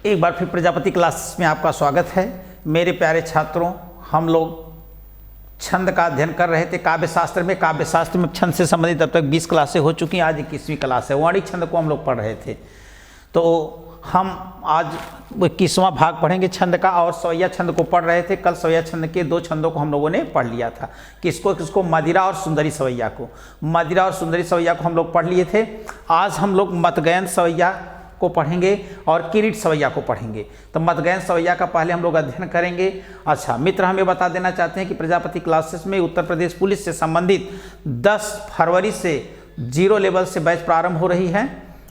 एक बार फिर प्रजापति क्लासेस में आपका स्वागत है। मेरे प्यारे छात्रों, हम लोग छंद का अध्ययन कर रहे थे काव्यशास्त्र में। काव्यशास्त्र में छंद से संबंधित अब तक 20 क्लासें हो चुकी हैं। आज 21वीं क्लास है। वर्णिक छंद को हम लोग पढ़ रहे थे, तो हम आज 21वां भाग पढ़ेंगे छंद का। और सवैया छंद को पढ़ रहे थे। कल सवैया छंद के 2 छंदों को हम लोगों ने पढ़ लिया था। किसको मदिरा और सुंदरी सवैया को। मदिरा और सुंदरी सवैया को हम लोग पढ़ लिए थे। आज हम लोग मतगयन सवैया को पढ़ेंगे और किरीट सवैया को पढ़ेंगे। तो मतगयन सवैया का पहले हम लोग अध्ययन करेंगे। अच्छा मित्र, हमें बता देना चाहते हैं कि प्रजापति क्लासेस में उत्तर प्रदेश पुलिस से संबंधित 10 फरवरी से 0 लेवल से बैच प्रारंभ हो रही है।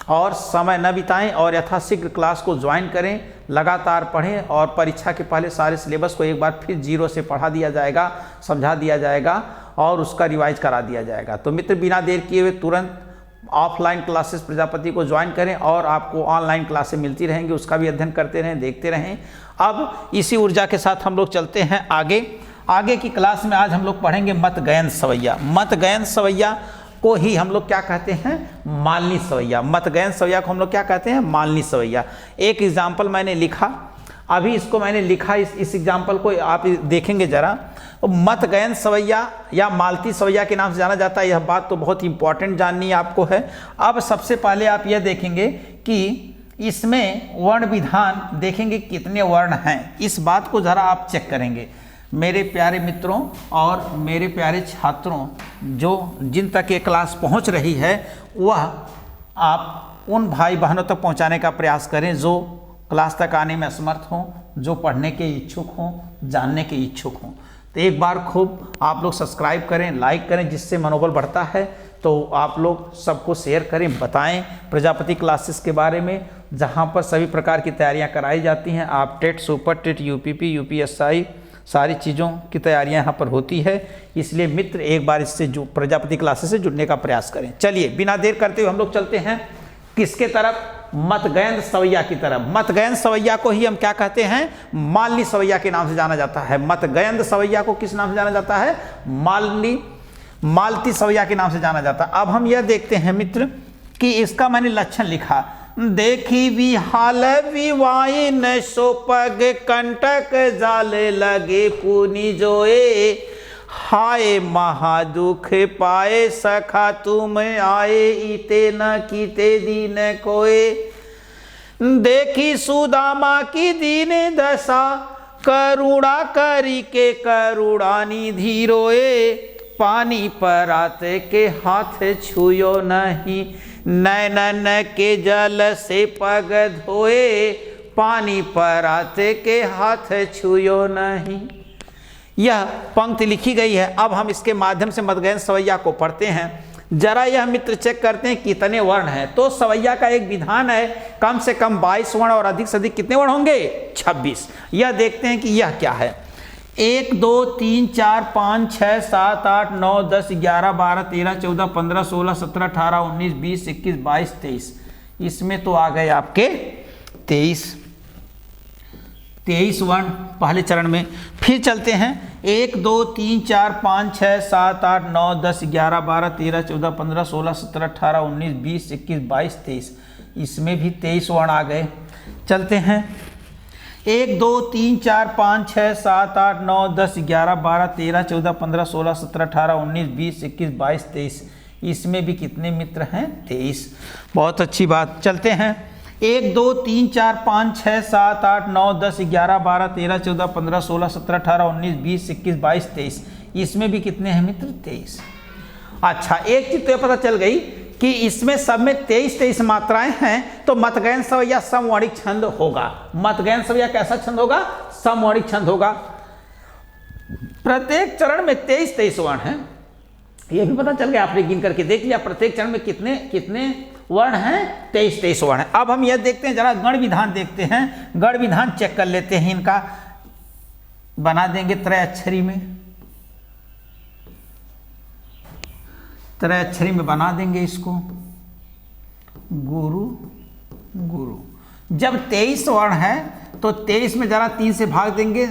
और समय न बिताएं और यथाशीघ्र क्लास को ज्वाइन करें, लगातार पढ़ें और परीक्षा के पहले सारे सिलेबस को एक बार फिर 0 से पढ़ा दिया जाएगा, समझा दिया जाएगा और उसका रिवाइज करा दिया जाएगा। तो मित्र, बिना देर किए हुए तुरंत ऑफलाइन क्लासेस प्रजापति को ज्वाइन करें और आपको ऑनलाइन क्लासें मिलती रहेंगी, उसका भी अध्ययन करते रहें, देखते रहें। अब इसी ऊर्जा के साथ हम लोग चलते हैं आगे की क्लास में। आज हम लोग पढ़ेंगे मतगयन सवैया। मतगयन सवैया को ही हम लोग क्या कहते हैं? मालनी सवैया। मतगयन सवैया को हम लोग क्या कहते हैं? मालनी सवैया। एक एग्जाम्पल मैंने लिखा, अभी इसको मैंने लिखा, इस एग्जाम्पल को आप देखेंगे जरा। मतगयन सवैया या मालती सवैया के नाम से जाना जाता है। यह बात तो बहुत इंपॉर्टेंट जाननी आपको है। अब सबसे पहले आप यह देखेंगे कि इसमें वर्ण विधान देखेंगे कितने वर्ण हैं। इस बात को ज़रा आप चेक करेंगे मेरे प्यारे मित्रों और मेरे प्यारे छात्रों। जिन तक ये क्लास पहुंच रही है वह आप उन भाई बहनों तक पहुंचाने का प्रयास करें जो क्लास तक आने में असमर्थ हों, जो पढ़ने के इच्छुक हों, जानने के इच्छुक हों। तो एक बार खूब आप लोग सब्सक्राइब करें, लाइक करें, जिससे मनोबल बढ़ता है। तो आप लोग सबको शेयर करें, बताएं प्रजापति क्लासेस के बारे में, जहां पर सभी प्रकार की तैयारियां कराई जाती हैं। आप TET, super TET, UPP, UPSI सारी चीज़ों की तैयारियां यहाँ पर होती है। इसलिए मित्र, एक बार इससे जो प्रजापति क्लासेस से जुड़ने का प्रयास करें। चलिए बिना देर करते हुए हम लोग चलते हैं किसके तरफ? मतगयन सवैया की तरफ। मतगयन सवैया को ही हम क्या कहते हैं? मालनी सवैया के नाम से जाना जाता है। मतगयन सवैया को किस नाम से जाना जाता है? मालती सवैया के नाम से जाना जाता है। अब हम यह देखते हैं मित्र कि इसका मैंने लक्षण लिखा। देखी विहाल विवाइन सोपग कंटक जाले लगे पुनि जोए, हाय महादुख पाए सखा तुम आए, इते न कीते दीन कोए। देखी सुदामा की दीन दशा, करुणा करी के करुणा निधि रोए, पानी परात के हाथ छुयो नहीं, नैनन के जल से पग धोए, पानी परात के हाथ छुयो नहीं। यह पंक्ति लिखी गई है। अब हम इसके माध्यम से मतगयन सवैया को पढ़ते हैं। जरा यह मित्र चेक करते हैं कितने वर्ण हैं। तो सवैया का एक विधान है, कम से कम 22 वर्ण और अधिक से अधिक कितने वर्ण होंगे? 26। यह देखते हैं कि यह क्या है। 1 2 3 4 5 6 7 8 9 10 11 12 13 14 15 16 17 18 19 20 21 22 23। इसमें तो आ गए आपके 23 वर्ण पहले चरण में। फिर चलते हैं 1 2 3 4 5 6 7 8 9 10 11 12 13 14 15 16 17 18 19 20 21 22 23। इसमें भी 23 वर्ण आ गए। चलते हैं 1 2 3 4 5 6 7 8 9 10 11 12 13 14 15 16 17 18 19 20 21 22 23। इसमें भी कितने मित्र हैं? 23। बहुत अच्छी बात। चलते हैं 1 2 3 4 5 6 7 8 9 10 11 12 13 14 15 16 17 18 19 20 21 22 23। इसमें भी कितने हैं मित्र? 23। अच्छा, एक चीज तो पता चल गई कि इसमें सब में 23 मात्राएं हैं। तो मतगयन सवैया समवर्णिक छंद होगा। मतगयन सवैया कैसा छंद होगा? समवर्णिक छंद होगा। प्रत्येक चरण में 23 वर्ण हैं। यह भी पता चल गया, आपने गिन करके देख लिया प्रत्येक चरण में कितने कितने वर्ण हैं? 23 वर्ण हैं। अब हम यह देखते हैं, जरा गण विधान देखते हैं। गण विधान चेक कर लेते हैं। इनका बना देंगे त्रयाक्षरी में, त्रयाक्षरी में बना देंगे इसको। गुरु गुरु। जब 23 वर्ण है तो 23 में जरा 3 से भाग देंगे।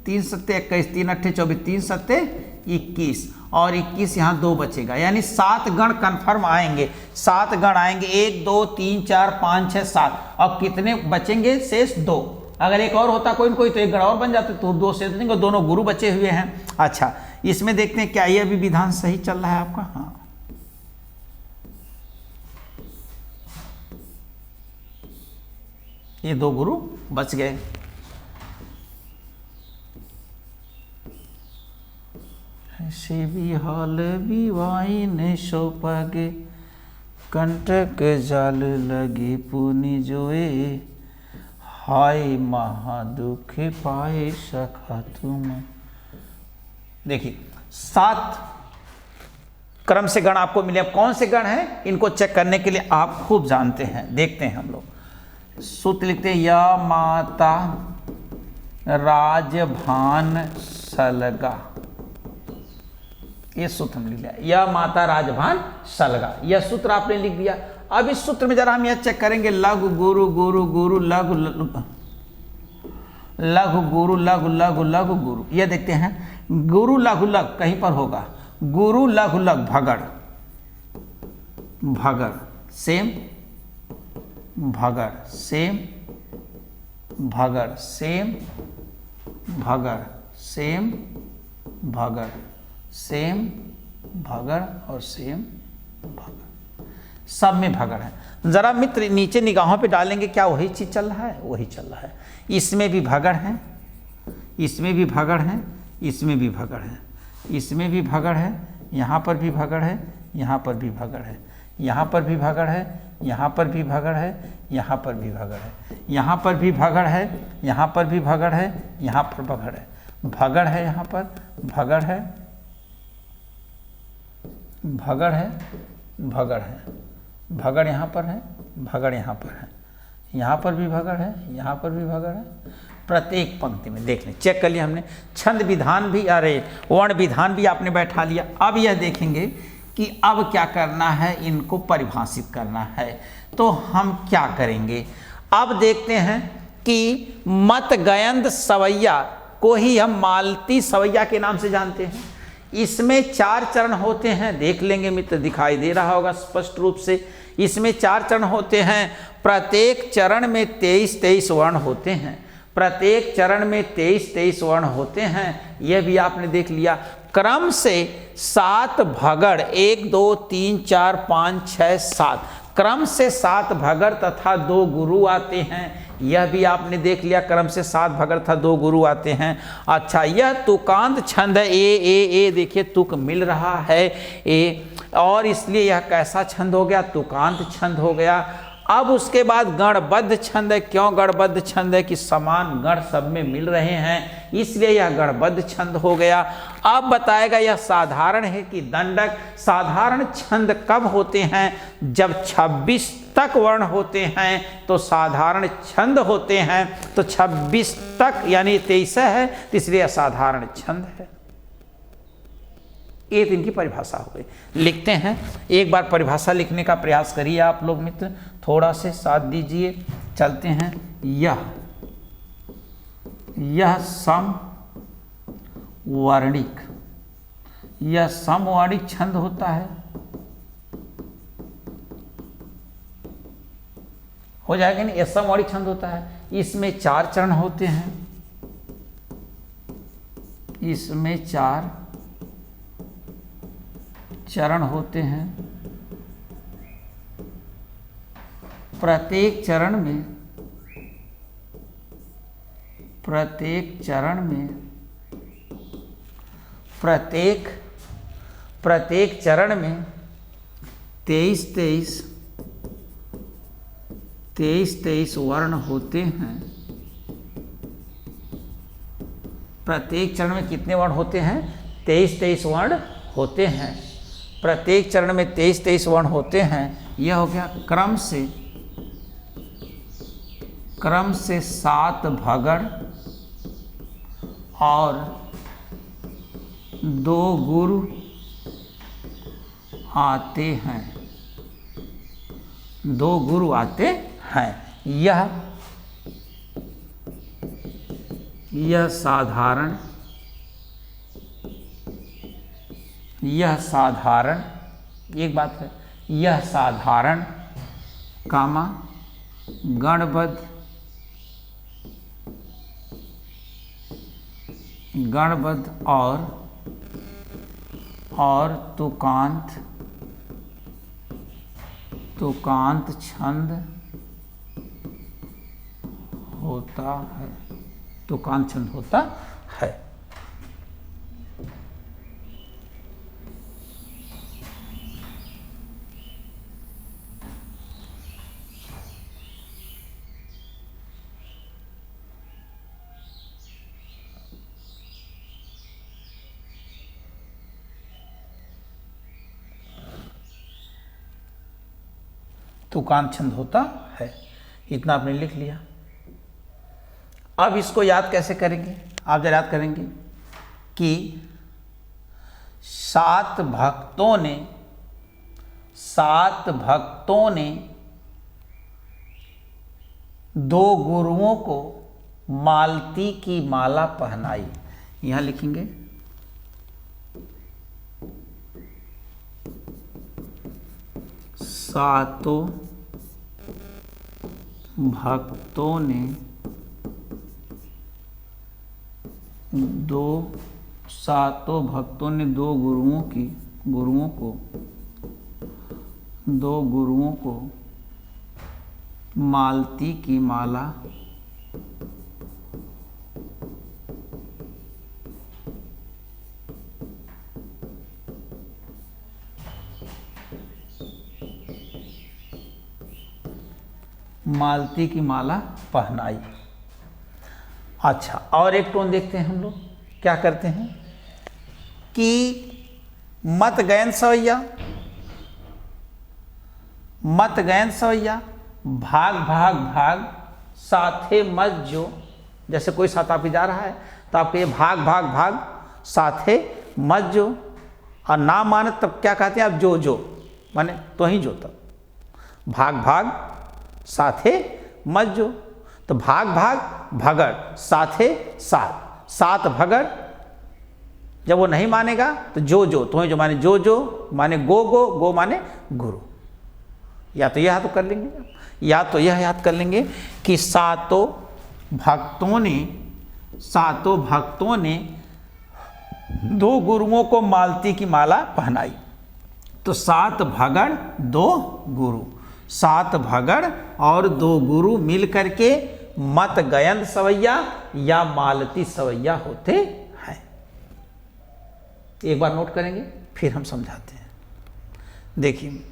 3 सत्ते 21, 3 अट्ठे 24, 3 सत्ते 21 और 21 यहाँ 2 बचेगा, यानी 7 गण कन्फर्म आएंगे। 7 गण आएंगे, 1 2 3 4 5 6 7। अब कितने बचेंगे? शेष 2। अगर एक और होता कोई न कोई तो एक गण और बन जाते, तो 2 शेष बचेंगे, दोनों गुरु बचे हुए हैं। अच्छा, इसमें देखते हैं क्या ये अभी विधान सही चल रहा है आपका? हाँ, ये 2 गुरु बच गए। ऐसे भी हाल विवाई ने सोपागे, कंटक जाल लगी पुनि जोए, हाय महा दुख पाए सखा तुम। देखिए 7 क्रम से गण आपको मिले। अब कौन से गण हैं इनको चेक करने के लिए आप खूब जानते हैं, देखते हैं हम लोग। सूत्र लिखते हैं, या माता राजभान सलगा, ये सूत्र हम लिख लिया, या माता राजभान सलगा, यह सूत्र आपने लिख दिया। अब इस सूत्र में जरा हम यह चेक करेंगे, लघु गुरु गुरु गुरु लघु लघु गुरु लघु लघु लघु गुरु, यह देखते हैं गुरु लघु लघ कहीं पर होगा, गुरु लघु लघ भगड़ भगड़ सेम भगड़ सेम भगड़ सेम भगड़ सेम भगड़ सेम भगड़ और सेम भगड़, सब में भगड़ है। जरा मित्र नीचे निगाहों पे डालेंगे, क्या वही चीज चल रहा है? वही चल रहा है। इसमें भी भगड़ है, इसमें भी भगड़ है, इसमें भी भगड़ है, इसमें भी भगड़ है, यहाँ पर भी भगड़ है, यहाँ पर भी भगड़ है, यहाँ पर भी भगड़ है, यहाँ पर भी भगड़ है, यहाँ पर भी भगड़ है, यहाँ पर भी भगड़ है, यहाँ पर भी भगड़ है, यहाँ पर भगड़ है, भगड़ है, यहाँ पर भगड़ है, भगड़ है, भगड़ है, भगड़ यहाँ पर है, भगड़ यहाँ पर है, यहाँ पर भी भगड़ है, यहाँ पर भी भगड़ है। प्रत्येक पंक्ति में देख लें, चेक कर लिया हमने। छंद विधान भी, अरे वर्ण विधान भी आपने बैठा लिया। अब यह देखेंगे कि अब क्या करना है, इनको परिभाषित करना है। तो हम क्या करेंगे, अब देखते हैं कि मत गयंद सवैया को ही हम मालती सवैया के नाम से जानते हैं। इसमें 4 चरण होते हैं, देख लेंगे मित्र, दिखाई दे रहा होगा स्पष्ट रूप से। इसमें 4 चरण होते हैं, प्रत्येक चरण में 23-23 वर्ण होते हैं, प्रत्येक चरण में 23-23 वर्ण होते हैं, यह भी आपने देख लिया। क्रम से 7 भगड़, 1 2 3 4 5 6 7, क्रम से 7 भगड़ तथा 2 गुरु आते हैं, यह भी आपने देख लिया। क्रम से 7 भगड़ था, 2 गुरु आते हैं। अच्छा, यह तुकांत छंद है, ए देखिए तुक मिल रहा है ए, और इसलिए यह कैसा छंद हो गया? तुकांत छंद हो गया। अब उसके बाद गणबद्ध छंद है। क्यों गणबद्ध छंद है? कि समान गण सब में मिल रहे हैं, इसलिए यह गणबद्ध छंद हो गया। अब बताएगा यह साधारण है कि दंडक। साधारण छंद कब होते हैं? जब 26 तक वर्ण होते हैं तो साधारण छंद होते हैं। तो 26 तक यानी 23 है, तो इसलिए असाधारण छंद है। एक इनकी परिभाषा हो गई। लिखते हैं, एक बार परिभाषा लिखने का प्रयास करिए आप लोग मित्र, थोड़ा से साथ दीजिए। चलते हैं। यह समवर्णिक, यह समवर्णिक छंद होता है। हो जाएगा नहीं? यह समवर्णिक छंद होता है। इसमें 4 चरण होते हैं, इसमें 4 चरण होते हैं। प्रत्येक चरण में प्रत्येक चरण में 23 वर्ण होते हैं। प्रत्येक चरण में कितने वर्ण होते हैं? 23 वर्ण होते हैं। प्रत्येक चरण में 23 वर्ण होते हैं। यह हो गया क्रम से 7 भगड़ और 2 गुरु आते हैं, 2 गुरु आते हैं। यह साधारण यह साधारण, एक बात है, यह साधारण कामा गणबद्ध और तुकांत छंद होता है, तुकांत छंद होता है। तुकांत छंद होता है, इतना आपने लिख लिया। अब इसको याद कैसे करेंगे? आप जरा याद करेंगे कि 7 भक्तों ने 2 गुरुओं को मालती की माला पहनाई। यहां लिखेंगे 7 भक्तों ने 2 गुरुओं को मालती की माला पहनाई। अच्छा, और एक टोन देखते हैं हम लोग क्या करते हैं कि मत गयन सवैया भाग साथे मत जो, जैसे कोई साथ आपके जा रहा है तो आपके ये भाग साथे मत जो, और ना माने तब क्या कहते हैं आप? जो माने तो ही जो, तब भाग साथे मत जो, तो भाग भगड़ साथे सात भगड़। जब वो नहीं मानेगा तो जो तो ही जो माने जो माने गो माने गुरु। या तो यह याद कर लेंगे, या तो यह याद कर लेंगे कि 7 भक्तों ने 2 गुरुओं को मालती की माला पहनाई। तो 7 भगड़ 2 गुरु, 7 भगड़ और 2 गुरु मिल करके मत गयन सवैया या मालती सवैया होते हैं। एक बार नोट करेंगे फिर हम समझाते हैं। देखिए,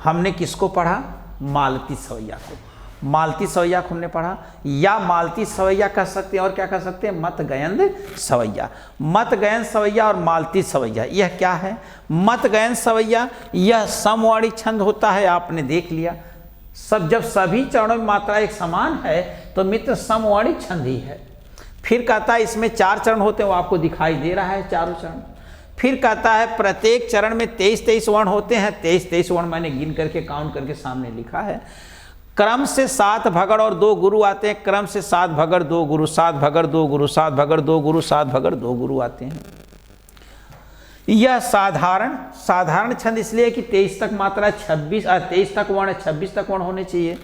हमने किसको पढ़ा? मालती सवैया को। मालती सवैया को हमने पढ़ा, या मालती सवैया कह सकते हैं और क्या कह सकते हैं? मत गयन सवैया। मत गयन सवैया और मालती सवैया, यह क्या है? मत गयन सवैया यह समवर्णी छंद होता है, आपने देख लिया। जब सभी चरणों में मात्रा एक समान है तो मित्र समवर्णी छंद ही है। फिर कहता है इसमें 4 चरण होते हैं, वो आपको दिखाई दे रहा है, चारों चरण। फिर कहता है प्रत्येक चरण में 23 वर्ण होते हैं। 23 वर्ण मैंने गिन करके काउंट करके सामने लिखा है। क्रम से 7 भगड़ और 2 गुरु आते हैं। क्रम से 7 भगड़ 2 गुरु, 7 भगड़ 2 गुरु, 7 भगड़ 2 गुरु, 7 भगड़ 2 गुरु आते हैं। यह साधारण छंद इसलिए कि 23 तक मात्रा 23 तक वर्ण 26 तक वर्ण होने चाहिए।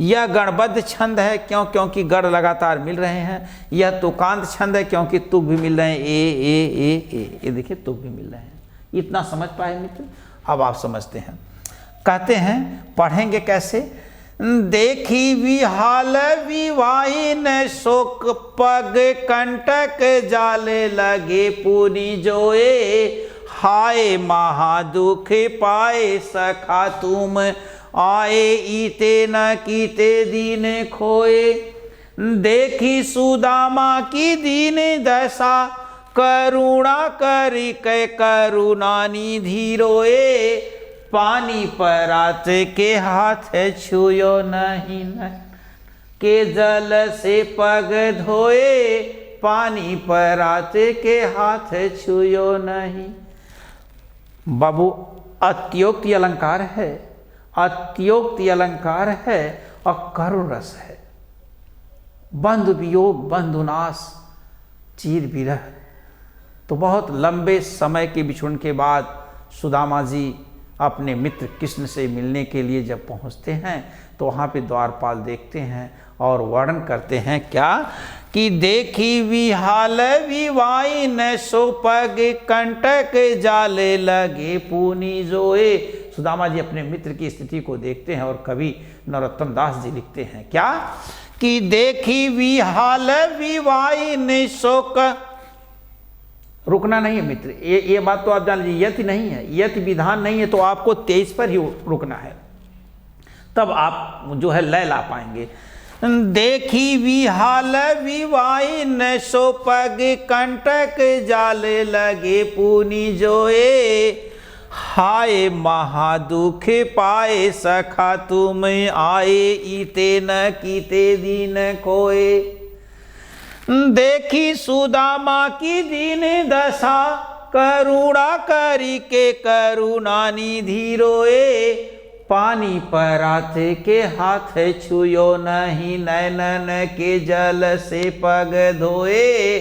यह गणबद्ध छंद है क्योंकि गण लगातार मिल रहे हैं। यह तुकांत छंद है क्योंकि तुक भी मिल रहे हैं, ये देखिए तुक भी मिल रहे हैं। इतना समझ पाए मित्र? अब आप समझते हैं। कहते हैं पढ़ेंगे कैसे? देखी विहाल विवाहिन शोक पग कंटक जाले लगे पूरी जोए, हाय महादुख पाए सखा तुम आए, ईते न कीते दीन खोए। देखी सुदामा की दीन दशा, करुणा करी कै करुणा निधि रोए, पानी परात के हाथ छुयो नहीं न, के जल से पग धोए, पानी परात के हाथ छुयो नहीं। बाबू अत्योक्ति अलंकार है, अत्योक्ति अलंकार है और करुण रस है। बंधु वियोग बंधुनाश चीर विरह, तो बहुत लंबे समय के बिछुड़न के बाद सुदामा जी अपने मित्र कृष्ण से मिलने के लिए जब पहुंचते हैं तो वहाँ पे द्वारपाल देखते हैं और वर्णन करते हैं क्या कि देखी विहाल विवाई न सो पग कंटक जाले लगे पूनी जोए। सुदामा जी अपने मित्र की स्थिति को देखते हैं और कवि नरोत्तम दास जी लिखते हैं क्या कि देखी विहाल विवाई न शोक, रुकना नहीं है मित्र, ये बात तो आप जान लीजिए, यति नहीं है, यति विधान नहीं है, तो आपको 23 पर ही रुकना है, तब आप जो है लय ला पाएंगे। देखी विहाल विवाई न सो पग कंटक जाले लगे पूनी जोए, हाय महादुख पाए सखा तुम आए इते न कीते दीन कोए। देखी सुदामा की दीन दशा करुणा करी के करुणा निधि रोए, पानी परात के हाथ छुयो नहीं नैनन के जल से पग धोए,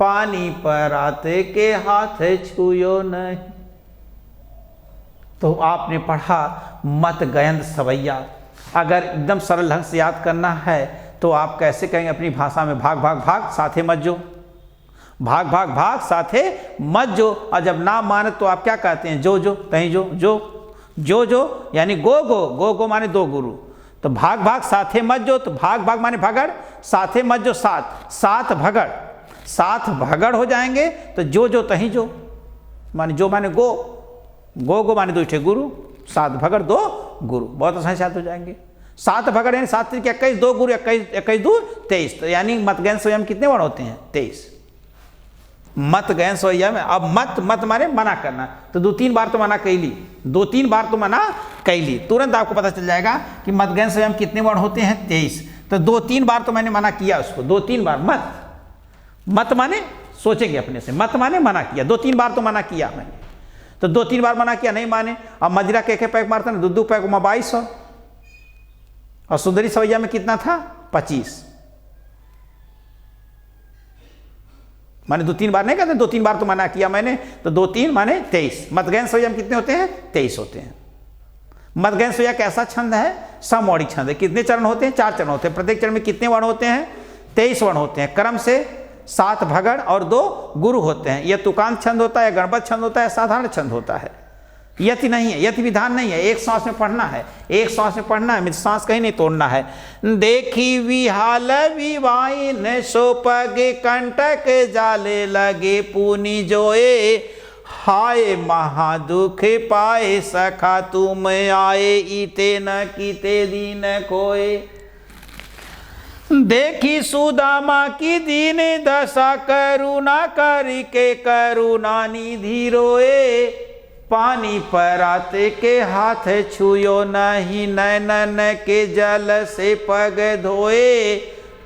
पानी परात के हाथ छुयो नहीं। तो आपने पढ़ा मत गयंद सवैया, अगर एकदम सरल ढंग से याद करना है तो आप कैसे कहेंगे अपनी भाषा में, भाग भाग भाग साथे मत जो, भाग भाग भाग साथे मत जो। और जब ना माने तो आप क्या कहते हैं, जो जो तहीं जो, जो यानी गो गो, गो गो माने दो गुरु, तो भाग भाग साथे मत जो, तो भाग भाग माने भगड़, साथे मत जो साथ, साथ भगड़, साथ भगड़ हो जाएंगे। तो जो तहीं जो माने जो माने गो, गो गो माने दो ठे गुरु, सात भगड़ दो गुरु, बहुत आसानी से याद हो जाएंगे। सात भगड़ यानी 7 3 21 दो गुरु, 21 2 23, तो यानी मत गैन सोया में कितने वर्ण होते हैं, 23। मत गैन सोया में अब मत माने मना करना, तो 2-3 बार तो मना कैली, 2-3 बार तो मना कैली, तुरंत आपको पता चल जाएगा कि मत गैन सोया में कितने वर्ण होते हैं, 23। तो 2-3 बार तो मैंने मना किया उसको, 2-3 बार मत माने सोचेंगे अपने से, मत माने मना किया, 2-3 बार तो मना किया मैंने, तो 2-3 बार मना किया, नहीं माने। अब मजरा के पैक मारता ना, 2 पैक में 2200, और सुंदरी सवैया में कितना था, 25। माने 2-3 बार नहीं कहते, 2-3 बार तो मना किया मैंने, तो 2-3 माने 23। मतगैन सवैया में कितने होते हैं, 23 होते हैं। मतगैन सवैया कैसा छंद है, समौड़िक छंद है। कितने चरण होते हैं, 4 चरण होते हैं। प्रत्येक चरण में कितने वर्ण होते हैं, 23 वर्ण होते हैं। क्रम से 7 भगड़ और 2 गुरु होते हैं। यह तुकांत छंद होता है, गणपत छंद होता है, साधारण छंद होता है। यति नहीं है, यति विधान नहीं है, एक सांस में पढ़ना है, एक सांस में पढ़ना है, सांस कहीं नहीं तोड़ना है। देखी विहाल विवाई न सो पग कंटक जाले लगे पूनी जोए, हाय महादुख पाए सखा तुम आए इते न कीते दीन कोए। देखी सुदामा की दीन दशा करुणा करी के करुणा निधि रोए, पानी पराते के हाथ छुयो नहीं नैनन के जल से पग धोए,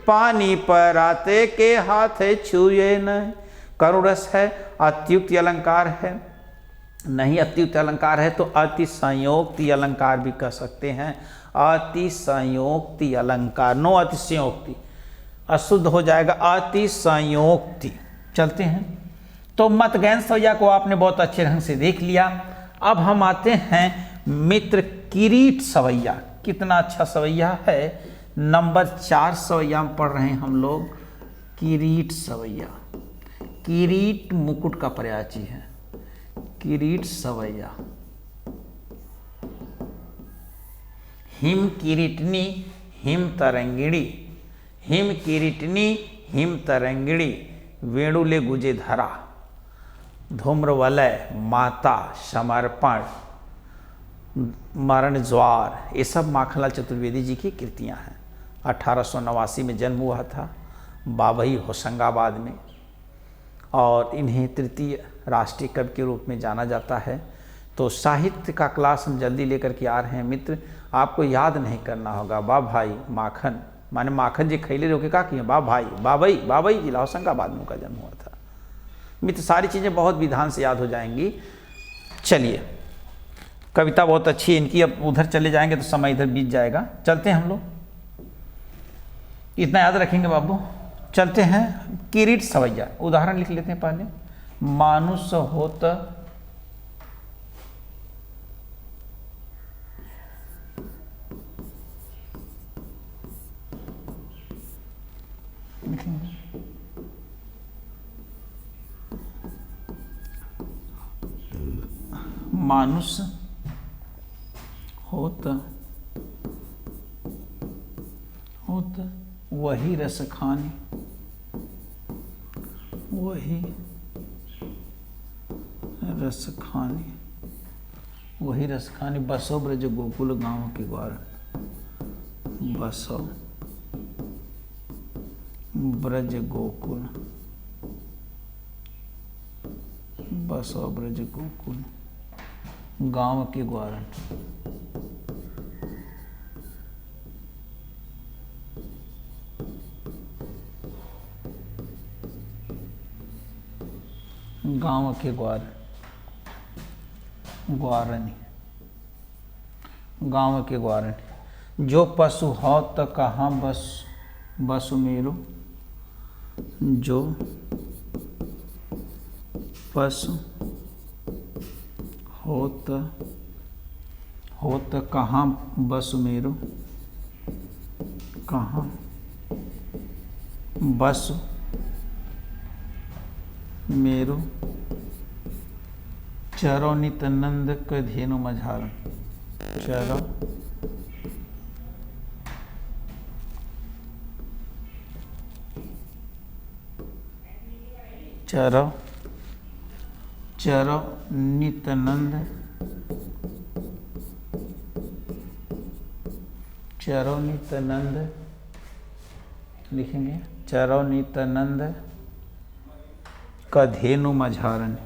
पानी पराते के हाथ छुए नहीं। करुणरस है, अत्युक्ति अलंकार है, नहीं अत्युक्ति अलंकार है तो अति संयोक्ति अलंकार भी कह सकते हैं। अति संयोक्ति अलंकार, नो अतिशयोक्ति, अशुद्ध हो जाएगा, अति संयोक्ति। चलते हैं, तो मत गैन सवैया को आपने बहुत अच्छे ढंग से देख लिया। अब हम आते हैं मित्र किरीट सवैया। कितना अच्छा सवैया है, नंबर 4 सवैया में पढ़ रहे हैं हम लोग। किरीट सवैया, किरीट मुकुट का पर्यायची है, किरीट सवैया। हिम किरीटनी हिम तरंगिणी, हिम किरीटनी हिम तरंगिणी, वेणुले गुजे धरा, धूम्रवलय, माता, समर्पण, मरण ज्वार, ये सब माखनलाल चतुर्वेदी जी की कृतियां हैं। 1889 में जन्म हुआ था बाबई होशंगाबाद में, और इन्हें तृतीय राष्ट्रीय कवि के रूप में जाना जाता है। तो साहित्य का क्लास हम जल्दी लेकर के आ रहे हैं मित्र, आपको याद नहीं करना होगा। बा भाई माखन माने माखन जी खैले रोके का किए, बा भाई बाबई जिला होशंगाबाद में उनका जन्म हुआ था मित्र। सारी चीज़ें बहुत विधान से याद हो जाएंगी। चलिए, कविता बहुत अच्छी है इनकी, अब उधर चले जाएंगे तो समय इधर बीत जाएगा। चलते हैं हम लोग, इतना याद रखेंगे बाबू। चलते हैं, किरीट सवैया, उदाहरण लिख लेते हैं पहले। मानुष होत मानुष होत वही रस खानी, वही रस खानी, वही रस खानी। बसो ब्रज गोकुल गाँव के ग्वार, बसो ब्रज गोकुल, बसो ब्रज गोकुल गाँव के ग्वारन। गाँव के ग्वारनी, गाँव के ग्वारनी। जो पशु हो त कहाँ बसु मेरो, जो पशु होत कहाँ बसु मेरो, कहाँ बसु मेरो। चरो नित नंद क धेनु मझारन, चरो चरो चरो नित नंद, चरो नित नंद लिखेंगे, चरो नित नंद का धेनु मझारन।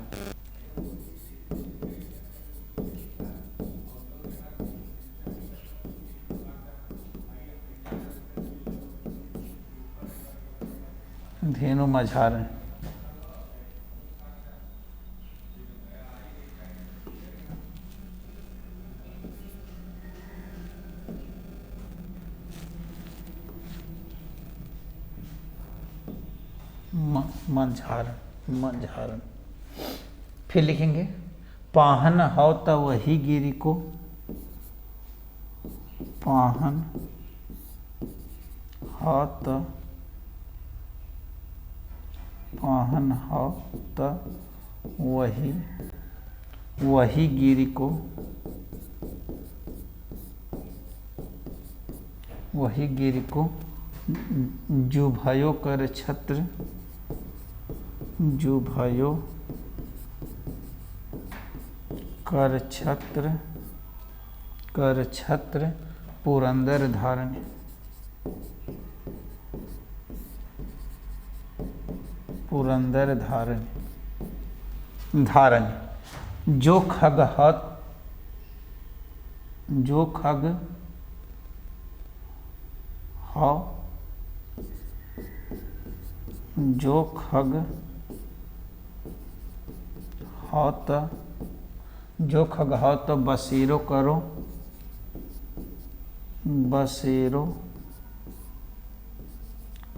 धेनु मझारन। मंझारन। फिर लिखेंगे पाहन हो त वही गिरी को, पाहन हो त, पाहन हो त वही गिरी को, वही गिरी को। जुभयो कर छत्र, जुभयो कर छत्र पुरंदर धारण, पुरंदर धारण। जो खग हत, जो खग हो, जो खग हो त, जो खग हो तो बसेरो करो, बसेरो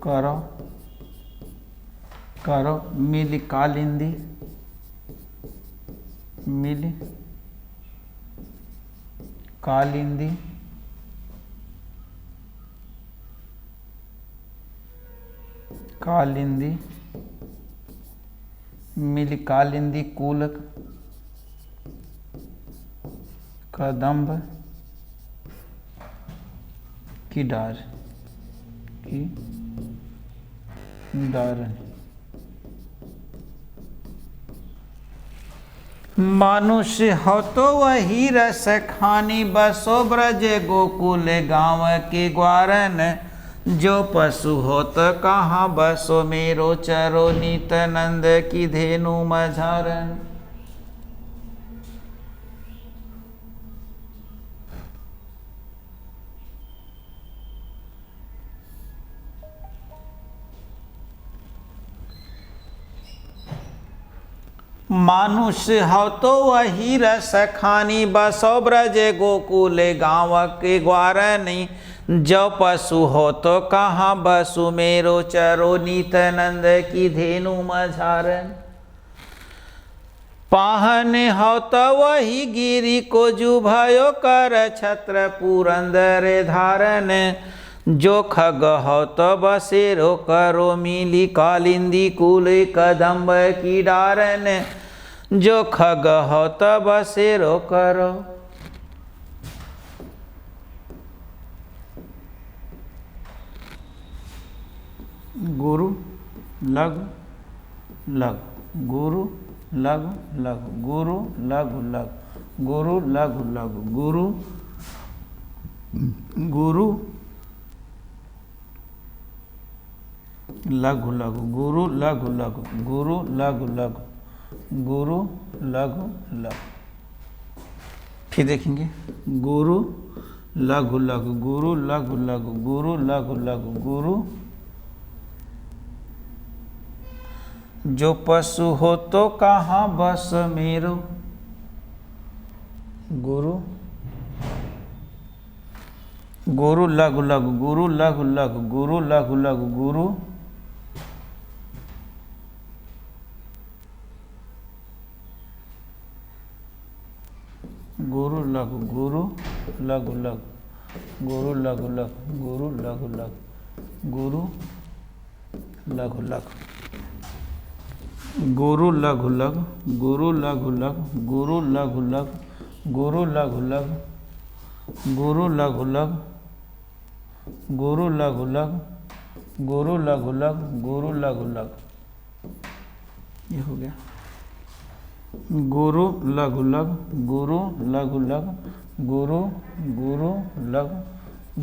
करो, करो। मिल कालिंदी, मिल कालिंदी, कालिंदी, मिल कालिंदी कूल कदम्ब की डार, की डारन। मनुष्य हो तो वही रस खानी, बसो ब्रज गोकुल गाँव के ग्वारन। जो पशु हो तो कहाँ बसो मेरो, चरो नित नंद की धेनु मझारन। मानुष्य हो तो वही रस खानी, बसो ब्रज गोकुल गाँव के ग्वारनी। जो पशु हो तो कहाँ बसु मेरो, चरो नित नंद की धेनु मझारन। पाहन हो तो वही गिरी को, जुभयो कर छत्र पुरंदर धारन। जो खग हो तो बसेरो करो, मिली कालिंदी कूल कदम्ब की डारन। जो खग हो तब शेरो करो। गुरु लघु लघु गुरु लघु लघु गुरु लघु लघु गुरु लघु लघु गुरु गुरु लघु लघु गुरु लघु लघु गुरु लघु लघु गुरु लघु लघु। फिर देखेंगे गुरु लघु लघु गुरु लघु लघु गुरु लघु लघु गुरु। जो पशु हो तो कहाँ बस मेरो। गुरु गुरु लघु लघु गुरु लघु लघु गुरु लघु लघु गुरु। गुरु लघु गुरु लघु लघु गुरु लघु लघु गुरु लघु लघु गुरु लघु लघु गुरु लघु लघु गुरु लघु लघु गुरु लघु लघु गुरु लघु लघु गुरु लघु लघु गुरु लघु लघु गुरु लघु लघु गुरु लघु लघु। ये हो गया गुरु लघु लघु गुरु लघु लघु गुरु गुरु लघु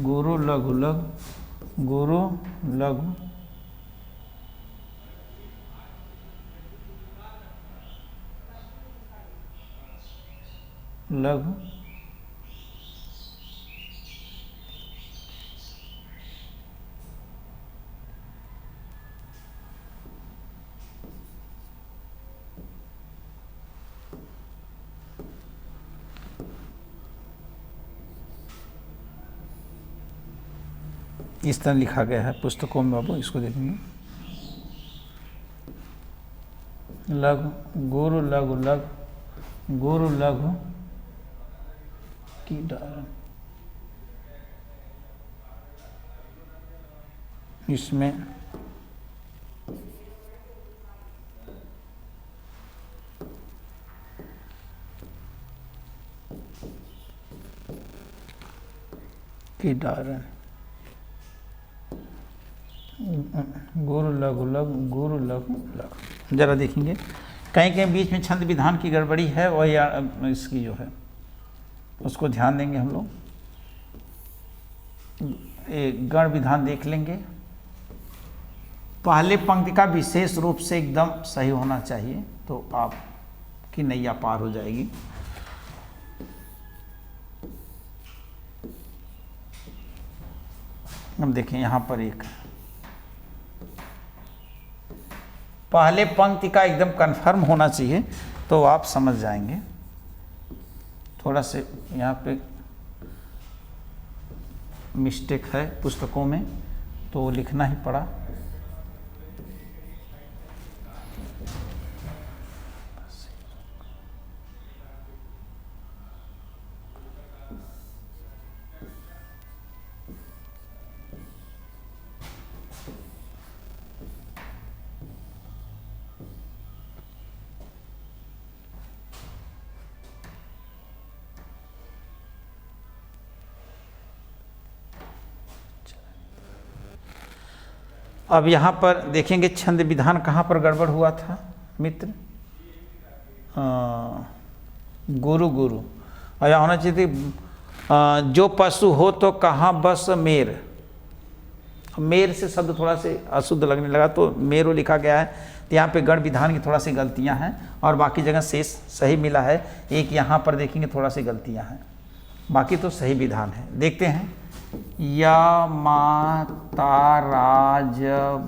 गुरु लघु लघु गुरु लघु लघु इस तरह लिखा गया है पुस्तकों में। बाबू इसको देखेंगे लघु गुरु लघु लघु गुरु लघु की डारण। इसमें की डारण गुरु लघु लघु गुरु लघु लघु। जरा देखेंगे कहीं कहीं बीच में छंद विधान की गड़बड़ी है और या इसकी जो है उसको ध्यान देंगे हम लोग। एक गण विधान देख लेंगे। पहले पंक्ति का विशेष रूप से एकदम सही होना चाहिए तो आपकी नैया पार हो जाएगी। हम देखें यहाँ पर एक पहले पंक्ति का एकदम कंफर्म होना चाहिए तो आप समझ जाएंगे। थोड़ा से यहाँ पे मिस्टेक है पुस्तकों में तो लिखना ही पड़ा। अब यहाँ पर देखेंगे छंद विधान कहाँ पर गड़बड़ हुआ था मित्र। गुरु गुरु और यहाँ होना चाहिए थी जो पशु हो तो कहाँ बस मेर। मेर से शब्द थोड़ा से अशुद्ध लगने लगा तो मेरो लिखा गया है। तो यहाँ पे गण विधान की थोड़ा सी गलतियाँ हैं और बाकी जगह शेष सही मिला है। एक यहाँ पर देखेंगे थोड़ा सी गलतियाँ हैं, बाकी तो सही विधान है। देखते हैं या माता राज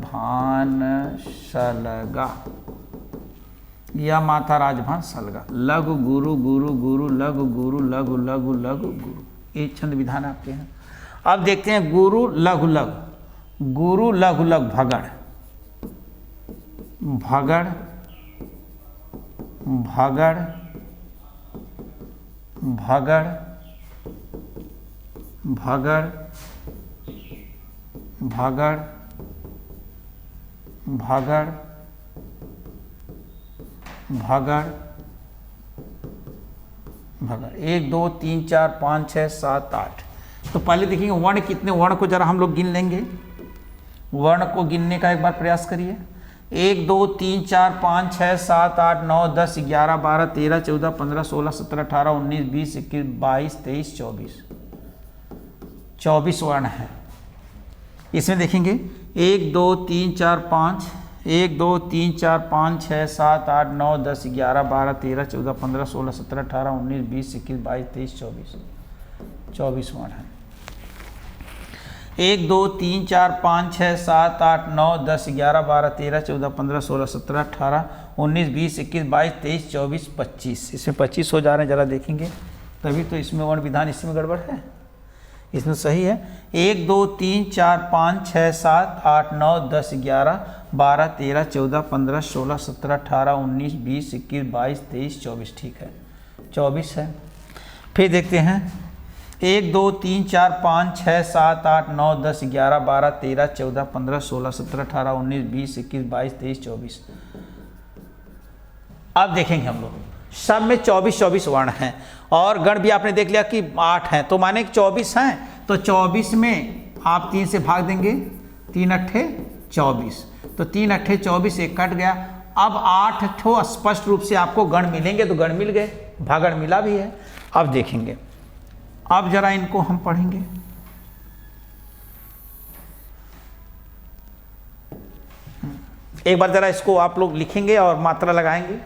भान सलगा। या माता राजभान सलगा। लघु गुरु गुरु गुरु लघु गुरु लघु लघु लघु गुरु। ये छंद विधान आपके हैं। अब देखते हैं गुरु लघु लघु गुरु लघु लघु भगड़ भगड़ भगड़ भगड़ भगड़ भगड़ भगड़ भगड़ भगड़ 1 2 3 4 5 6 7 8। तो पहले देखेंगे वर्ण कितने, वर्ण को जरा हम लोग गिन लेंगे। वर्ण को गिनने का एक बार प्रयास करिए। 1 2 3 4 5 6 7 8 9 10 11 12 13 14 15 16 17 18 19 20 21 22 23 24, 24 वर्ण है। इसमें देखेंगे 1 2 3 4 5, 1 2 3 4 5 6 7 8 9 10 11 12 13 14 15 16 17 18 19 20 21 22 23 24, 24 वर्ण है। 1 2 3 4 5 6 7 8 9 10 11 12 13 14 15 16 17 18 19 20 21 22 23 24 25। इसमें 25 हो जा रहे हैं, जरा देखेंगे तभी तो इसमें वर्ण विधान इसमें गड़बड़ है, इसमें सही है। 1 2 3 4 5 6 7 8 9 10 11 12 13 14 15 16 17 18 19 20 21 22 23 24, ठीक है, 24 है। फिर देखते हैं 1 2 3 4 5 6 7 8 9 10 11 12 13 14 15 16 17 18 19 20 21 22 23 24। अब देखेंगे हम लोग सब में 24 वर्ण हैं और गण भी आपने देख लिया कि 8 हैं, तो माने 24 हैं, तो 24 में आप 3 से भाग देंगे, 3 अट्ठे 24, तो 3 अट्ठे 24, एक कट गया। अब 8 ठो स्पष्ट रूप से आपको गण मिलेंगे, तो गण मिल गए, भागण मिला भी है। अब देखेंगे, अब जरा इनको हम पढ़ेंगे। एक बार जरा इसको आप लोग लिखेंगे और मात्रा लगाएंगे।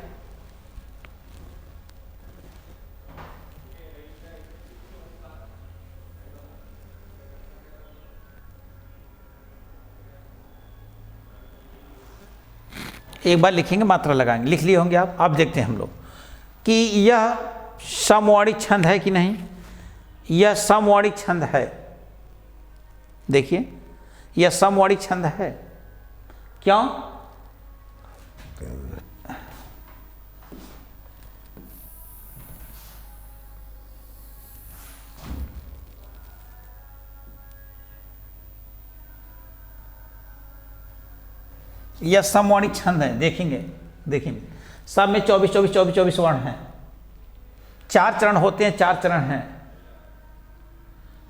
एक बार लिखेंगे, मात्रा लगाएंगे, लिख लिए होंगे आप। अब देखते हैं हम लोग कि यह समवर्णिक छंद है कि नहीं। यह समवर्णिक छंद है, देखिए यह समवर्णिक छंद है। क्यों? यह समवर्णिक छंद है, देखेंगे सब में 24 वर्ण हैं। 4 चरण होते हैं, 4 चरण हैं,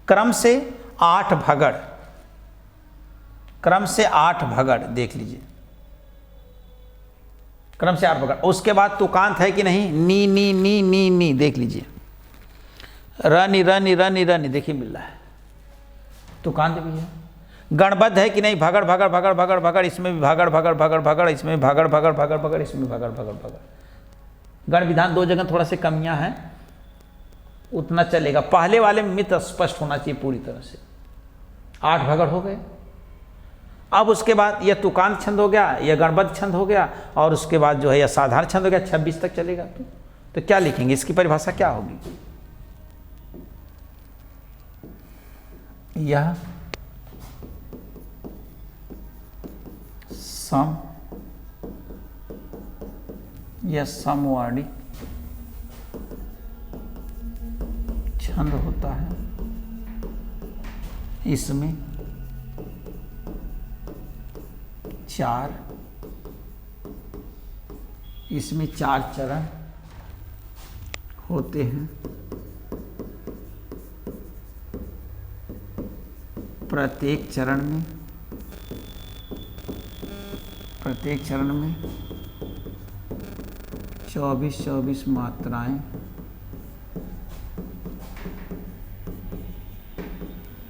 क्रम से 8 भगड़, क्रम से 8 भगड़, देख लीजिए क्रम से 8 भगड़। उसके बाद तुकांत है कि नहीं, नी नी नी नी नी, देख लीजिए रनी रनी रनी रनी, देखिए मिल रहा है, तुकांत भी है। गणबद्ध है कि नहीं, भगड़ भगड़ भगड़ भगड़ भगड़, इसमें भी भगड़ भगड़ भगड़ भगड़, इसमें भगड़ भगड़ भगड़ भगड़, इसमें भगड़ भगड़ भगड़। गण विधान 2 जगह थोड़ा से कमियां हैं, उतना चलेगा। पहले वाले में मित स्पष्ट होना चाहिए पूरी तरह से। 8 भगड़ हो गए। अब उसके बाद यह तुकांत छंद हो गया, यह गणबद्ध छंद हो गया, और उसके बाद जो है यह साधारण छंद हो गया, 26 तक चलेगा। तो क्या लिखेंगे, इसकी परिभाषा क्या होगी? यह सम, यह समवर्णिक छंद होता है। इसमें 4 चरण होते हैं। प्रत्येक चरण में 24 मात्राएं,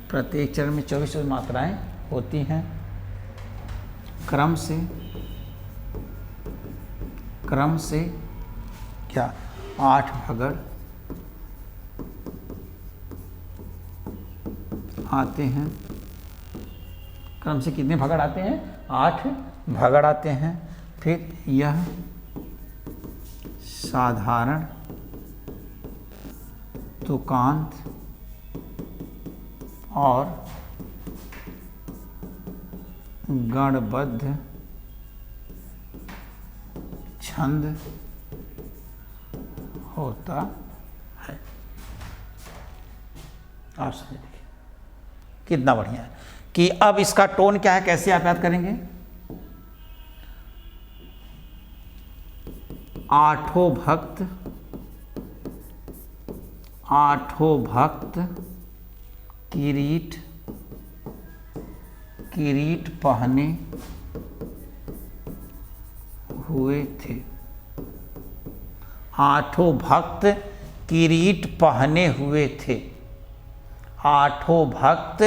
प्रत्येक चरण में 24 मात्राएं होती हैं। क्रम से क्या 8 भगड़ आते हैं। क्रम से कितने भगड़ आते हैं? 8 भगड़ आते हैं। फिर यह साधारण, तुकांत और गणबद्ध छंद होता है। आप समझ लीजिए कितना बढ़िया है कि अब इसका टोन क्या है, कैसे आप याद करेंगे? 8 भक्त आठों भक्त किरीट पहने हुए थे। आठों भक्त किरीट पहने हुए थे। आठों भक्त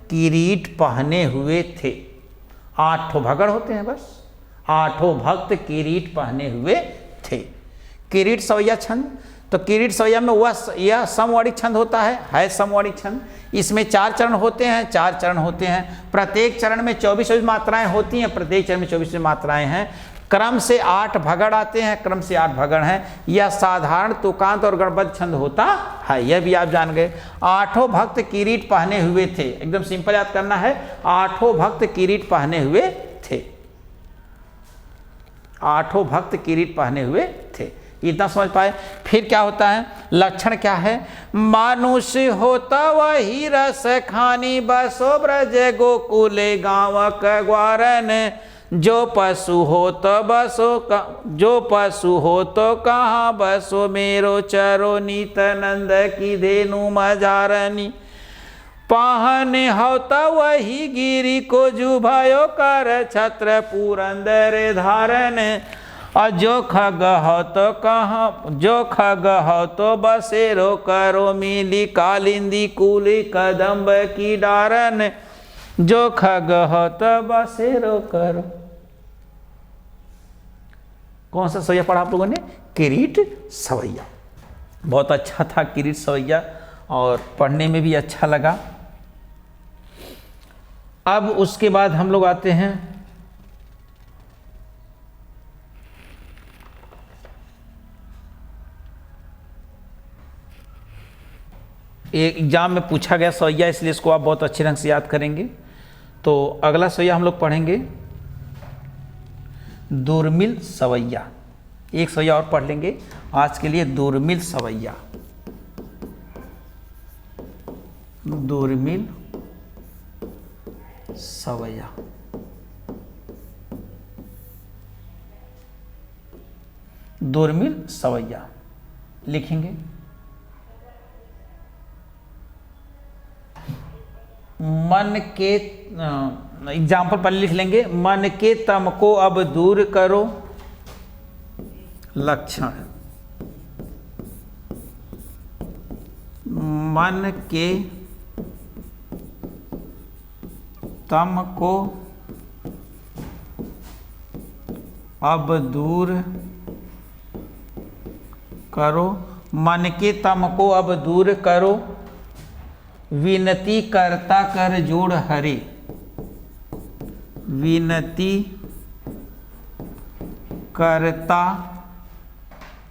किरीट पहने हुए थे। आठों भगड़ होते हैं बस। आठों भक्त किरीट पहने हुए थे। किरीट सवैया छंद, तो किरीट सवैया में यह समवर्णिक छंद होता है समवर्णिक छंद। इसमें 4 चरण होते हैं, 4 चरण होते हैं। प्रत्येक चरण में 24 मात्राएं होती हैं, प्रत्येक चरण में 24 मात्राएं हैं। क्रम से 8 भगड़ आते हैं, क्रम से 8 भगड़ हैं। यह साधारण तुकांत और गणबद्ध छंद होता है, यह भी आप जान गए। आठों भक्त किरीट पहने हुए थे, एकदम सिंपल याद करना है। आठों भक्त किरीट पहने हुए थे। आठों भक्त किरीट पहने हुए थे, इतना समझ पाए। फिर क्या होता है, लक्षण क्या है? मानुष होता वही रस खानी, बसो ब्रज गोकुले गाँव ग्वारन। जो पशु हो तो कहाँ बसो, मेरो चरो नीत नंद की धेनु मजारनी। पाहन होता वही गिरी को जुभायो कर, छत्र पुरंदर धारण। और जो खग हो तो कहाँ, जो खग हो तो बसेरो करो, मिली कालिंदी कूली कदम्ब की डारन। जो खग हो तो बसेरो करो। कौन सा सवैया पढ़ा आप लोगों ने? किरीट सवैया। बहुत अच्छा था किरीट सवैया और पढ़ने में भी अच्छा लगा। अब उसके बाद हम लोग आते हैं एक एग्जाम में पूछा गया सवैया, इसलिए इसको आप बहुत अच्छे ढंग से याद करेंगे। तो अगला सवैया हम लोग पढ़ेंगे दुर्मिल सवैया। एक सवैया और पढ़ लेंगे आज के लिए, दुर्मिल सवैया। दुर्मिल सवैया। दुर्मिल सवैया लिखेंगे। मन के एग्जाम्पल पहले लिख लेंगे। मन के तम को अब दूर करो। लक्षण, मन के तम को अब दूर करो। मन के तम को अब दूर करो। विनती करता कर जोड़ हरे। विनती करता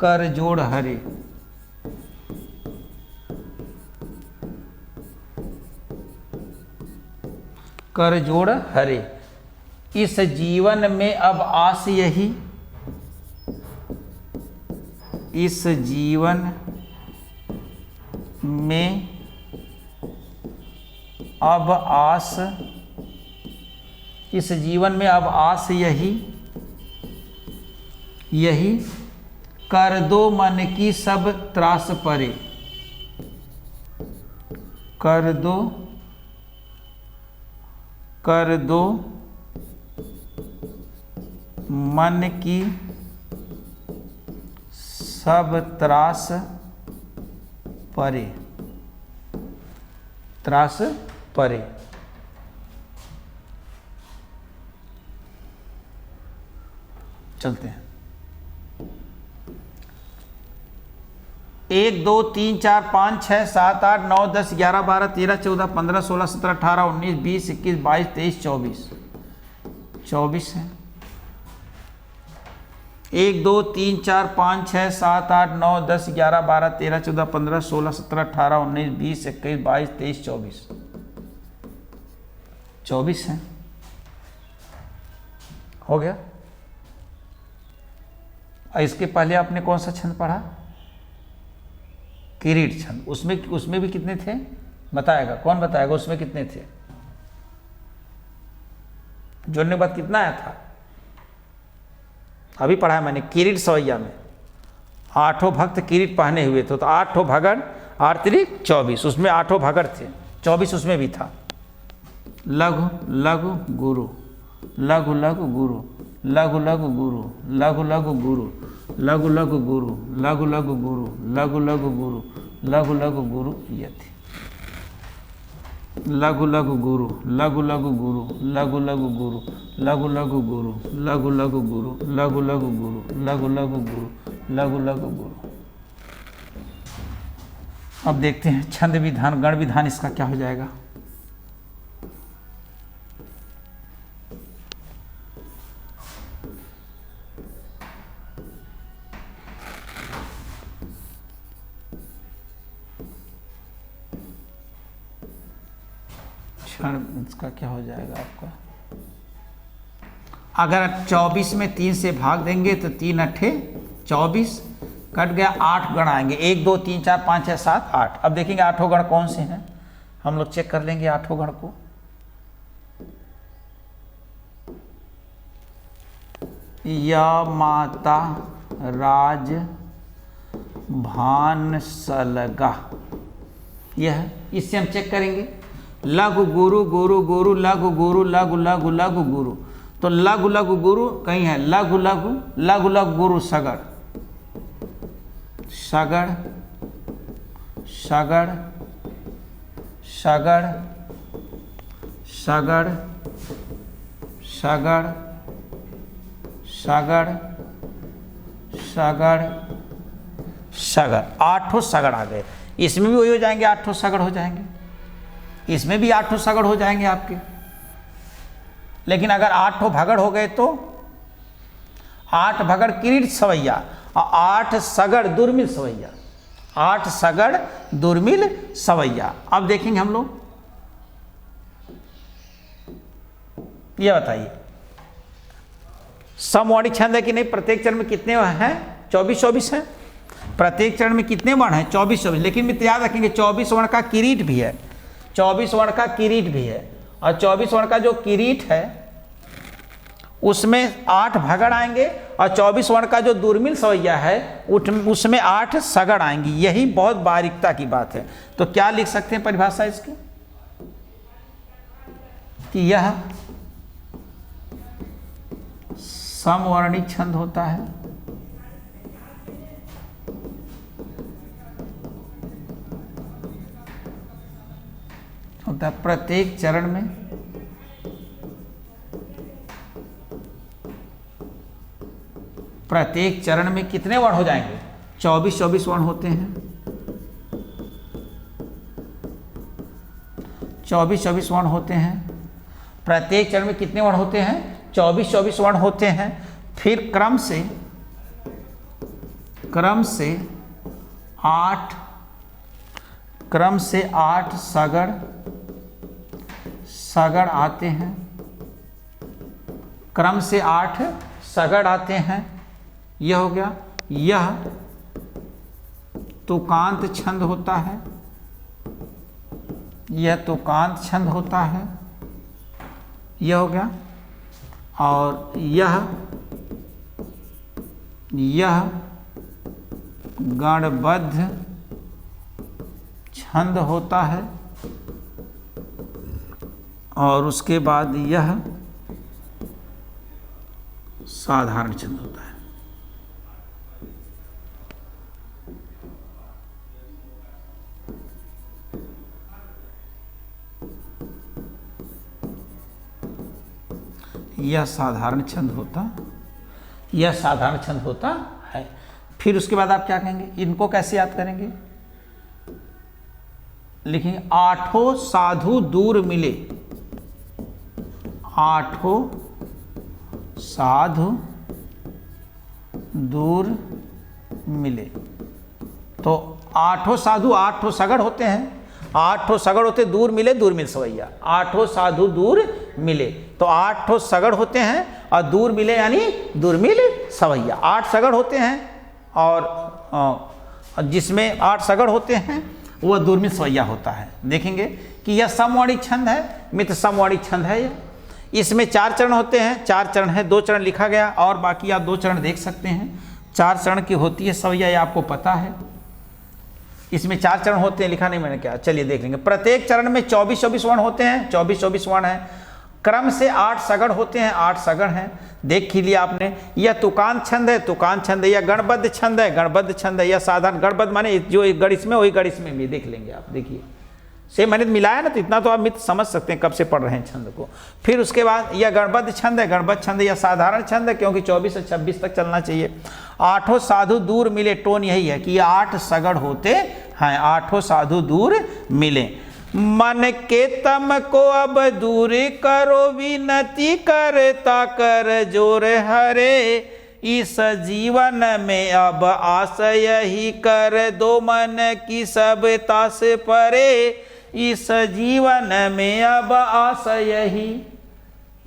कर जोड़ हरे। कर जोड़ हरे। इस जीवन में अब आस यही। इस जीवन में अब आस, इस जीवन में अब आस यही, यही कर दो मन की सब त्रास परे। कर दो मन की सब त्रास परे। त्रास परे। चलते हैं। 1 2 3 4 5 6 7 8 9 10 11 12 13 14 15 16 17 18 19 20 21 22 23 24 24 है। 1 2 3 4 5 6 7 8 9 10 11 12 13 14 15 16 17 18 19 20 21 22 23 24 24 है। हो गया। इसके पहले आपने कौन सा छंद पढ़ा? किरीट छंद। उसमें भी कितने थे बताएगा? कौन बताएगा उसमें कितने थे? जोड़ने के बाद कितना आया था? अभी पढ़ा है मैंने। किरीट सवैया में 8 भक्त किरीट पहने हुए थे, तो 8 भगड़ 8 त्रिक 24, उसमें 8 भगड़ थे, 24 उसमें भी था। लघु लघु गुरु, लघु लघु गुरु, लघु लघु गुरु, लघु लघु गुरु, लघु लघु गुरु, लघु लघु गुरु, लघु लघु गुरु, लघु लघु गुरु, ये थी। लघु लघु गुरु, लघु लघु गुरु, लघु लघु गुरु, लघु लघु गुरु, लघु लघु गुरु, लघु लघु गुरु, लघु लघु गुरु, लघु लघु गुरु। अब देखते हैं छंद विधान, गण विधान इसका क्या हो जाएगा। इसका क्या हो जाएगा आपका। अगर 24 में 3 से भाग देंगे तो 3 अट्ठे 24, कट गया, 8 गण आएंगे, 1 2 3 4 5 6 7 8। अब देखेंगे 8 गण कौन से हैं, हम लोग चेक कर लेंगे 8 गण को। या माता राज भान सलगा, यह इससे हम चेक करेंगे। लघु गुरु गुरु गुरु, लघु गुरु, लघु लघु लघु गुरु, तो लघु लघु गुरु कहीं है, लघु लघु, लघु लघु गुरु सगड़, सगड़ सगड़ सगड़ सगड़ सगड़ सगड़ सगड़ सगड़, 8 सगड़ आ गए। इसमें भी वही हो जाएंगे, 8 सगड़ हो जाएंगे, इसमें भी 8 सगड़ हो जाएंगे आपके। लेकिन अगर 8 भगड़ हो गए तो 8 भगड़ किरीट सवैया और 8 सगड़ दुर्मिल सवैया, 8 सगड़ दुर्मिल सवैया। अब देखेंगे हम लोग, ये बताइए समवर्णी छंद है कि नहीं। प्रत्येक चरण में कितने हैं, 24 हैं। प्रत्येक चरण में कितने वर्ण हैं, 24। लेकिन मित्र याद रखेंगे 24 वर्ण का किरीट भी है, 24 वर्ण का किरीट भी है, और 24 वर्ण का जो किरीट है उसमें 8 भगड़ आएंगे, और 24 वर्ण का जो दुर्मिल सवैया है उसमें 8 सगड़ आएंगी। यही बहुत बारीकता की बात है। तो क्या लिख सकते हैं परिभाषा इसकी, कि यह समवर्णी छंद होता है, प्रत्येक चरण में कितने वर्ण हो जाएंगे, 24 वर्ण होते हैं, 24 वर्ण होते हैं। प्रत्येक चरण में कितने वर्ण होते हैं, 24 वर्ण होते हैं। फिर क्रम से 8 सगड़ आते हैं, क्रम से 8 सगड़ आते हैं। यह हो गया, यह तुकांत छंद होता है, यह तुकांत छंद होता है, यह हो गया। और यह गणबद्ध छंद होता है, और उसके बाद यह साधारण छंद होता है। यह साधारण छंद होता है। फिर उसके बाद आप क्या कहेंगे, इनको कैसे याद करेंगे, लिखेंगे 8 साधु दूर मिले, 8 साधु दूर मिले। तो 8 साधु 8 सगड़ होते हैं, 8 सगड़ होते, दूर मिले दुर्मिल सवैया, 8 साधु दूर मिले। तो 8 सगड़ होते हैं और दूर मिले यानी दुर्मिल सवैया। 8 सगड़ होते हैं और जिसमें 8 सगड़ होते हैं वह दुर्मिल सवैया होता है। देखेंगे कि यह समवर्णी छंद है, मित्र समवर्णी छंद है। यह इसमें 4 चरण होते हैं, 4 चरण है, 2 चरण लिखा गया और बाकी आप 2 चरण देख सकते हैं। 4 चरण की होती है सवैया, ये आपको पता है। इसमें 4 चरण होते हैं, लिखा नहीं मैंने क्या, चलिए देख लेंगे। प्रत्येक चरण में 24-24 वर्ण होते हैं, 24-24 वर्ण हैं। क्रम से 8 सगड़ होते हैं, 8 सगड़ हैं, देख ही लिया आपने। यह तुकांत छंद है, तुकांत छंद है, या गणबद्ध छंद है, गणबद्ध छंद है, या साधारण गणबद्ध माने जो एक गण इसमें वही गण इसमें भी, देख लेंगे आप, देखिए सेम मैंने मिलाया ना, तो इतना तो आप मित्र समझ सकते हैं कब से पढ़ रहे हैं छंद को। फिर उसके बाद यह गणबद्ध छंद है, गणबद्ध छंद या साधारण छंद है, क्योंकि 24 से 26 तक चलना चाहिए। 8 साधु दूर मिले, टोन यही है कि 8 सगड़ होते हैं, 8 साधु दूर मिले। मन के तम को अब दूर करो, विनती करता कर जोर हरे, इस जीवन में अब आस यही कर दो, मन की सब तास परे, इस जीवन में अब आस यही।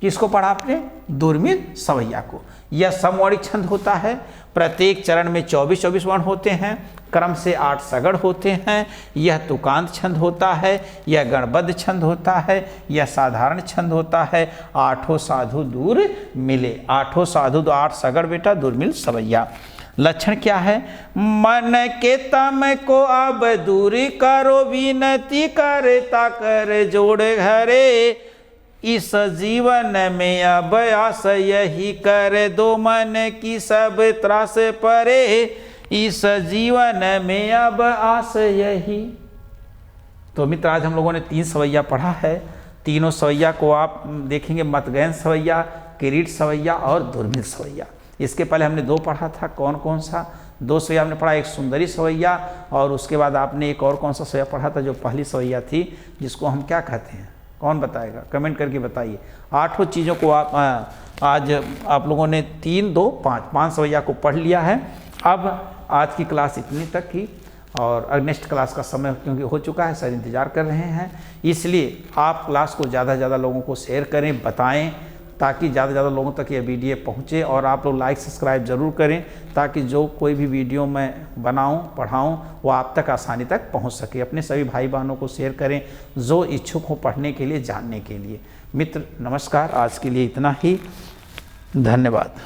किसको पढ़ा आपने? दुर्मिल सवैया को। यह समवर्णिक छंद होता है। प्रत्येक चरण में 24-24 वर्ण होते हैं, क्रम से 8 सगड़ होते हैं। यह तुकांत छंद होता है, यह गणबद्ध छंद होता है, यह साधारण छंद होता है। 8 साधु दूर मिले, 8 साधु 8 सगड़ बेटा, दुर्मिल सवैया। लक्षण क्या है? मन के तम को अब दूर करो, विनती करता कर जोड़ घरे, इस जीवन में अब आस यही कर दो, मन की सब त्रास परे, इस जीवन में अब आस यही। तो मित्र आज हम लोगों ने 3 सवैया पढ़ा है। तीनों सवैया को आप देखेंगे, मतगैन सवैया, किरीट सवैया और दुर्मिल सवैया। इसके पहले हमने 2 पढ़ा था, कौन कौन सा? 2 सवैया हमने पढ़ा, एक सुंदरी सवैया, और उसके बाद आपने एक और कौन सा सवैया पढ़ा था जो पहली सवैया थी, जिसको हम क्या कहते हैं? कौन बताएगा? कमेंट करके बताइए। 8 चीज़ों को आप आज आप लोगों ने 3, 2, 5 सवैया को पढ़ लिया है। अब आज की क्लास इतनी तक ही, और नेक्स्ट क्लास का समय क्योंकि हो चुका है, सर इंतज़ार कर रहे हैं, इसलिए आप क्लास को ज़्यादा से ज़्यादा लोगों को शेयर करें, बताएं, ताकि ज़्यादा से ज़्यादा लोगों तक ये वीडियो पहुँचे। और आप लोग लाइक सब्सक्राइब ज़रूर करें, ताकि जो कोई भी वीडियो मैं बनाऊं पढ़ाऊं वो आप तक आसानी तक पहुँच सके। अपने सभी भाई बहनों को शेयर करें जो इच्छुक हो पढ़ने के लिए, जानने के लिए। मित्र नमस्कार, आज के लिए इतना ही, धन्यवाद।